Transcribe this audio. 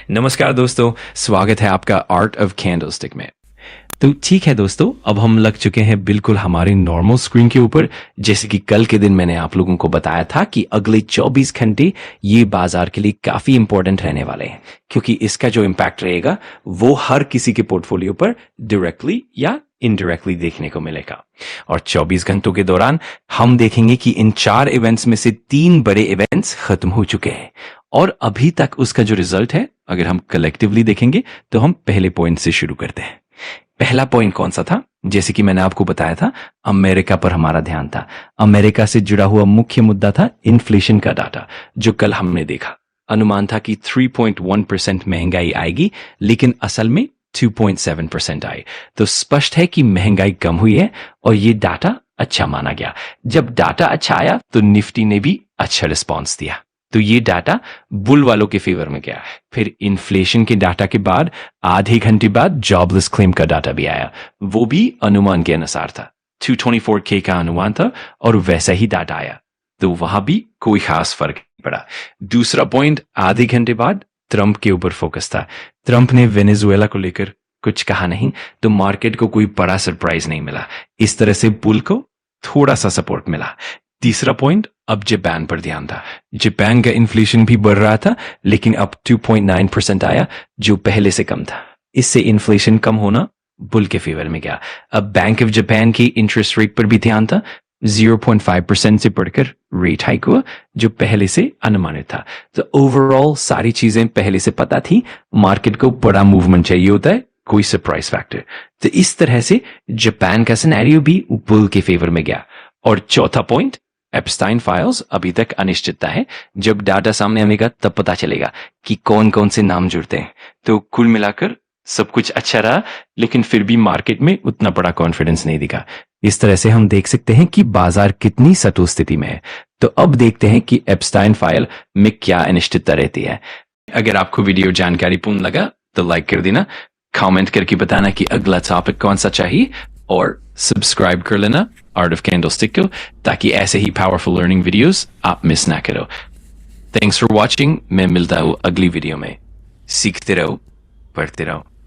नमस्कार दोस्तों, स्वागत है आपका आर्ट ऑफ कैंडलस्टिक में। तो ठीक है दोस्तों, अब हम लग चुके हैं बिल्कुल हमारी नॉर्मल स्क्रीन के ऊपर। जैसे कि कल के दिन मैंने आप लोगों को बताया था कि अगले 24 घंटे ये बाजार के लिए काफी इंपॉर्टेंट रहने वाले हैं, क्योंकि इसका जो इम्पैक्ट रहेगा वो हर किसी के पोर्टफोलियो पर डायरेक्टली या इनडायरेक्टली देखने को मिलेगा। और 24 घंटों के दौरान हम देखेंगे कि इन 4 इवेंट्स में से 3 बड़े इवेंट्स खत्म हो चुके हैं और अभी तक उसका जो रिजल्ट है, अगर हम कलेक्टिवली देखेंगे तो हम पहले पॉइंट से शुरू करते हैं। पहला पॉइंट कौन सा था? जैसे कि मैंने आपको बताया था, अमेरिका पर हमारा ध्यान था। अमेरिका से जुड़ा हुआ मुख्य मुद्दा था इन्फ्लेशन का डाटा, जो कल हमने देखा। अनुमान था कि 3.1% महंगाई आएगी, लेकिन असल में 2.7% आई। तो स्पष्ट है कि महंगाई कम हुई है और ये डाटा अच्छा माना गया। जब डाटा अच्छा आया तो निफ्टी ने भी अच्छा रिस्पॉन्स दिया, तो ये डाटा बुल वालों के फेवर में गया। फिर इन्फ्लेशन के डाटा के बाद आधे घंटे बाद जॉबलेस क्लेम का डाटा भी आया, वो भी अनुमान के अनुसार था। 224K का अनुमान था और वैसा ही डाटा आया, तो वहां भी कोई खास फर्क नहीं पड़ा। दूसरा पॉइंट, आधे घंटे बाद ट्रंप के ऊपर फोकस था। ट्रंप ने वेनेजुएला को लेकर कुछ कहा नहीं, तो मार्केट को कोई बड़ा सरप्राइज नहीं मिला। इस तरह से बुल को थोड़ा सा सपोर्ट मिला। तीसरा पॉइंट, अब जापान पर ध्यान था। जापान का इन्फ्लेशन भी बढ़ रहा था, लेकिन अब 2.9% आया, जो पहले से कम था। इससे इन्फ्लेशन कम होना बुल के फेवर में गया। अब बैंक ऑफ जापान की इंटरेस्ट रेट पर भी ध्यान था। 0.5% से बढ़कर रेट हाइक हुआ, जो पहले से अनुमानित था। तो ओवरऑल सारी चीजें पहले से पता थी। मार्केट को बड़ा मूवमेंट चाहिए होता है, कोई सरप्राइज फैक्टर। तो इस तरह से जापान का सिनेरियो भी बुल के फेवर में गया। और चौथा पॉइंट, एप्स्टाइन फाइल्स अभी तक अनिश्चितता है। जब डाटा सामने आएगा तब पता चलेगा कि कौन कौन से नाम जुड़ते हैं। तो कुल मिलाकर सब कुछ अच्छा रहा, लेकिन फिर भी मार्केट में उतना बड़ा कॉन्फिडेंस नहीं दिखा। इस तरह से हम देख सकते हैं कि बाजार कितनी सतुर स्थिति में है। तो अब देखते हैं कि एप्स्टाइन फाइल में क्या अनिश्चितता रहती है। अगर आपको वीडियो जानकारीपूर्ण लगा तो लाइक कर देना, कमेंट करके बताना कि अगला टॉपिक कौन सा चाहिए, और सब्सक्राइब कर लेना आर्ट ऑफ कैंडलस्टिक को, ताकि ऐसे ही पावरफुल लर्निंग वीडियोस आप मिस ना करो। Thanks for watching. मैं मिलता हूँ अगली वीडियो में। सीखते रहो, पढ़ते रहो।